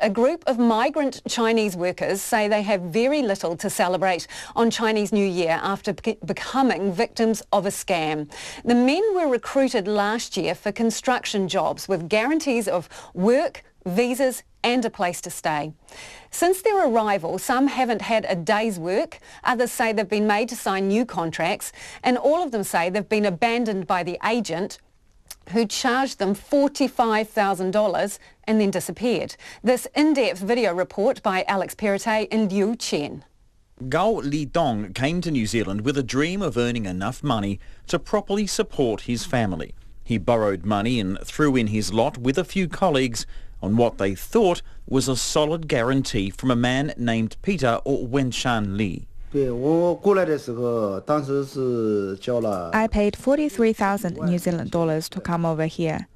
A group of migrant Chinese workers say they have very little to celebrate on Chinese New Year after becoming victims of a scam. The men were recruited last year for construction jobs with guarantees of work, visas and a place to stay. Since their arrival, some haven't had a day's work, others say they've been made to sign new contracts, and all of them say they've been abandoned by the agent who charged them $45,000 and then disappeared. This in-depth video report by Alex Perrottet and Chen. Gao Lidong came to New Zealand with a dream of earning enough money to properly support his family. He borrowed money and threw in his lot with a few colleagues on what they thought was a solid guarantee from a man named Peter or Wen-Shan Lee. I paid 43,000 New Zealand dollars to come over here.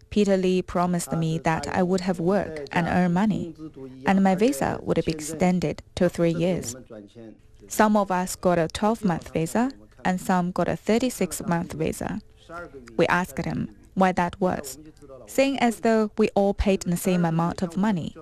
Peter Lee promised me that I would have work and earn money, and my visa would be extended to 3 years. Some of us got a 12-month visa, and some got a 36-month visa. We asked him why that was, saying as though we all paid the same amount of money.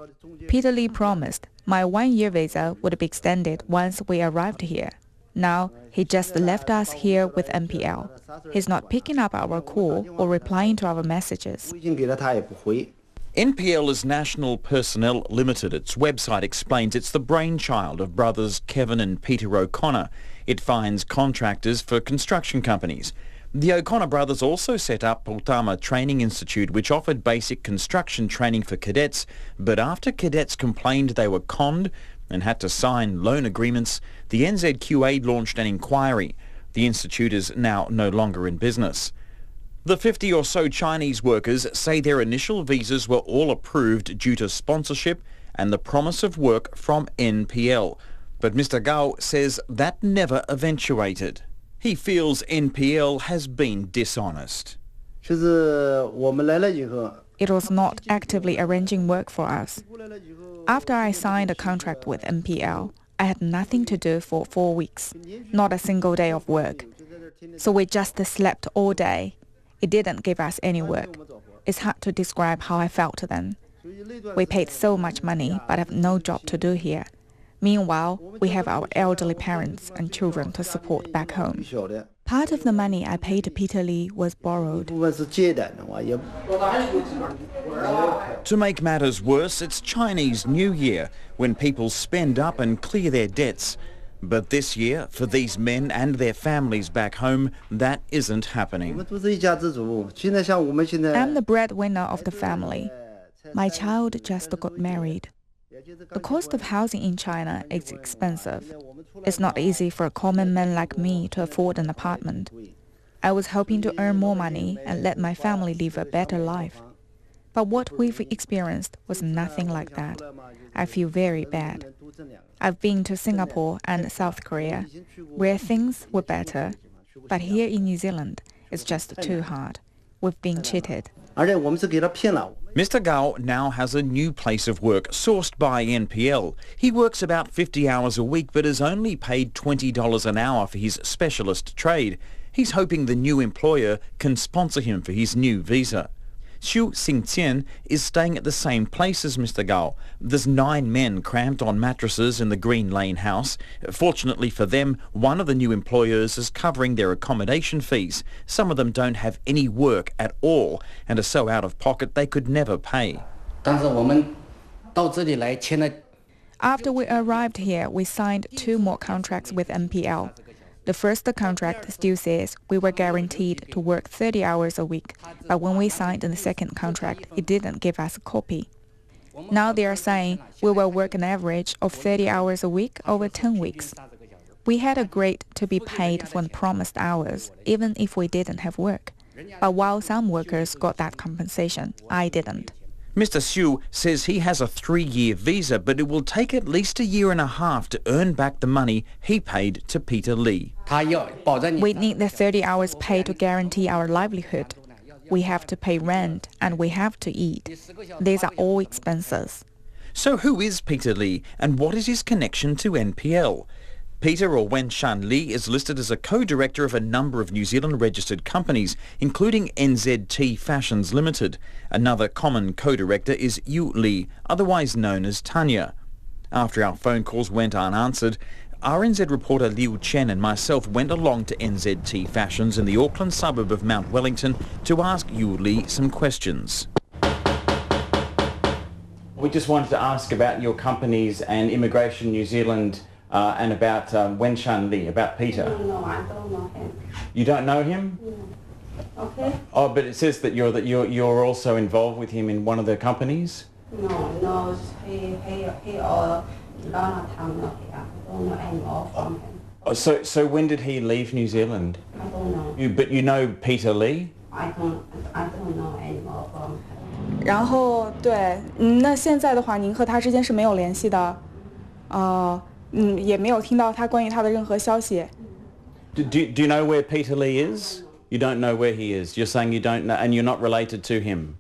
Peter Lee promised my 1-year visa would be extended once we arrived here. Now, he just left us here with NPL. He's not picking up our call or replying to our messages. NPL is National Personnel Limited. Its website explains it's the brainchild of brothers Kevin and Peter O'Connor. It finds contractors for construction companies. The O'Connor brothers also set up Pultama Training Institute, which offered basic construction training for cadets, but after cadets complained they were conned and had to sign loan agreements, the NZQA launched an inquiry. The institute is now no longer in business. The 50 or so Chinese workers say their initial visas were all approved due to sponsorship and the promise of work from NPL. But Mr. Gao says that never eventuated. He feels NPL has been dishonest. It was not actively arranging work for us. After I signed a contract with NPL, I had nothing to do for 4 weeks, not a single day of work. So we just slept all day. It didn't give us any work. It's hard to describe how I felt then. We paid so much money but have no job to do here. Meanwhile, we have our elderly parents and children to support back home. Part of the money I paid to Peter Lee was borrowed. To make matters worse, it's Chinese New Year, when people spend up and clear their debts. But this year, for these men and their families back home, that isn't happening. I'm the breadwinner of the family. My child just got married. The cost of housing in China is expensive. It's not easy for a common man like me to afford an apartment. I was hoping to earn more money and let my family live a better life. But what we've experienced was nothing like that. I feel very bad. I've been to Singapore and South Korea, where things were better. But here in New Zealand, it's just too hard. We've been cheated. Mr. Gao now has a new place of work sourced by NPL. He works about 50 hours a week but is only paid $20 an hour for his specialist trade. He's hoping the new employer can sponsor him for his new visa. Xu Xingtian is staying at the same place as Mr. Gao. There's 9 men cramped on mattresses in the Green Lane house. Fortunately for them, one of the new employers is covering their accommodation fees. Some of them don't have any work at all and are so out of pocket they could never pay. After we arrived here, we signed 2 more contracts with NPL. The first contract still says we were guaranteed to work 30 hours a week, but when we signed the second contract, it didn't give us a copy. Now they are saying we will work an average of 30 hours a week over 10 weeks. We had agreed to be paid for the promised hours, even if we didn't have work. But while some workers got that compensation, I didn't. Mr. Xu says he has a 3-year visa, but it will take at least a year and a half to earn back the money he paid to Peter Lee. We need the 30 hours pay to guarantee our livelihood. We have to pay rent and we have to eat. These are all expenses. So who is Peter Lee and what is his connection to NPL? Peter, or Chen Lee, is listed as a co-director of a number of New Zealand registered companies, including NZT Fashions Limited. Another common co-director is Yu Lee, otherwise known as Tanya. After our phone calls went unanswered, RNZ reporter Liu Chen and myself went along to NZT Fashions in the Auckland suburb of Mount Wellington to ask Yu Lee some questions. We just wanted to ask about your companies and Immigration New Zealand and about Chen Lee, about Peter. No, I don't know him. You don't know him? No. Okay. Oh, but it says that you're also involved with him in one of the companies? No, he or Ghana town not here. I don't know any more from him. Oh, so when did he leave New Zealand? I don't know. But you know Peter Lee? I don't know any more from him. 然后对，那现在的话，您和他之间是没有联系的，也没有听到他关于他的任何消息。Do you know where Peter Lee is? You don't know where he is. You're saying you don't know, and you're not related to him.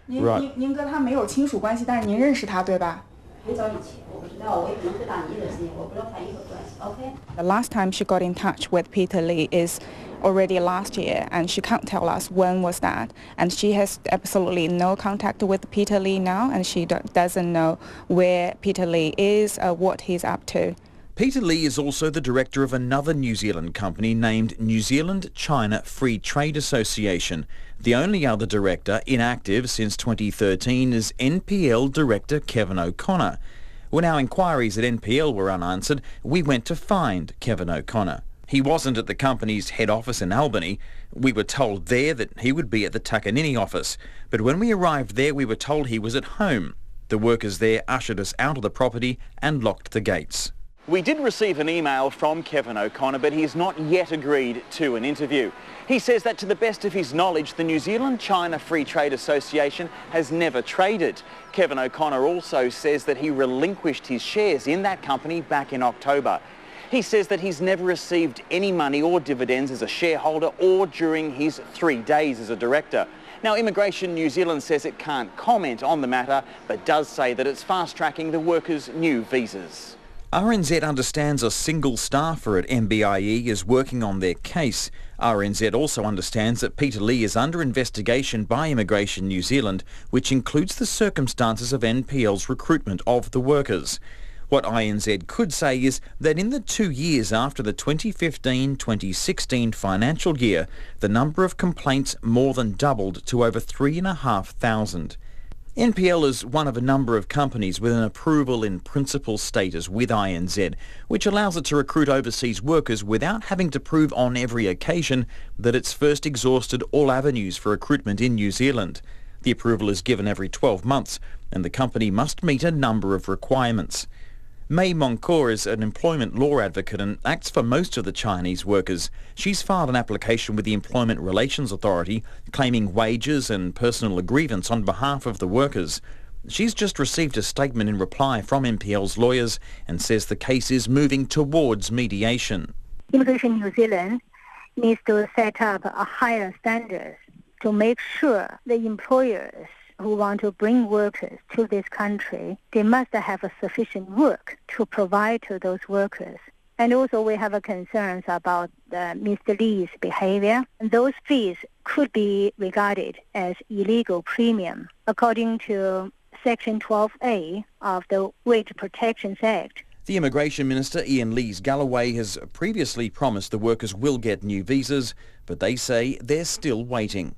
您跟他没有亲属关系，但是您认识他，对吧？很早以前，我不知道，我也不能回答你的事情，我不知道他有关系。Okay. The last time she got in touch with Peter Lee is already last year, and she can't tell us when was that. And she has absolutely no contact with Peter Lee now, and she doesn't know where Peter Lee is or what he's up to. Peter Lee is also the director of another New Zealand company named New Zealand-China Free Trade Association. The only other director inactive since 2013 is NPL director Kevin O'Connor. When our inquiries at NPL were unanswered, we went to find Kevin O'Connor. He wasn't at the company's head office in Albany. We were told there that he would be at the Takanini office. But when we arrived there, we were told he was at home. The workers there ushered us out of the property and locked the gates. We did receive an email from Kevin O'Connor, but he has not yet agreed to an interview. He says that to the best of his knowledge, the New Zealand-China Free Trade Association has never traded. Kevin O'Connor also says that he relinquished his shares in that company back in October. He says that he's never received any money or dividends as a shareholder or during his 3 days as a director. Now, Immigration New Zealand says it can't comment on the matter, but does say that it's fast-tracking the workers' new visas. RNZ understands a single staffer at MBIE is working on their case. RNZ also understands that Peter Lee is under investigation by Immigration New Zealand, which includes the circumstances of NPL's recruitment of the workers. What INZ could say is that in the 2 years after the 2015-2016 financial year, the number of complaints more than doubled to over 3,500. NPL is one of a number of companies with an approval in principle status with INZ, which allows it to recruit overseas workers without having to prove on every occasion that it's first exhausted all avenues for recruitment in New Zealand. The approval is given every 12 months, and the company must meet a number of requirements. Mei Moncor is an employment law advocate and acts for most of the Chinese workers. She's filed an application with the Employment Relations Authority claiming wages and personal grievance on behalf of the workers. She's just received a statement in reply from NPL's lawyers and says the case is moving towards mediation. Immigration New Zealand needs to set up a higher standard to make sure the employers who want to bring workers to this country, they must have a sufficient work to provide to those workers. And also we have concerns about Mr. Lee's behavior. And those fees could be regarded as illegal premium. According to Section 12A of the Wage Protection Act, the Immigration Minister Iain Lees-Galloway has previously promised the workers will get new visas, but they say they're still waiting.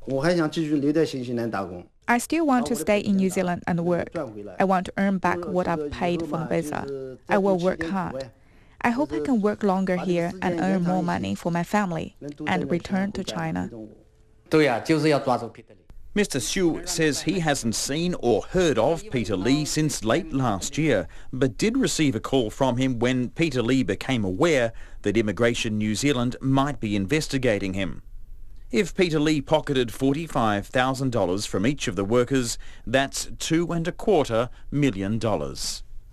I still want to stay in New Zealand and work. I want to earn back what I've paid for the visa. I will work hard. I hope I can work longer here and earn more money for my family and return to China. Mr. Xu says he hasn't seen or heard of Peter Lee since late last year, but did receive a call from him when Peter Lee became aware that Immigration New Zealand might be investigating him. If Peter Lee pocketed $45,000 from each of the workers, that's $2.25 million.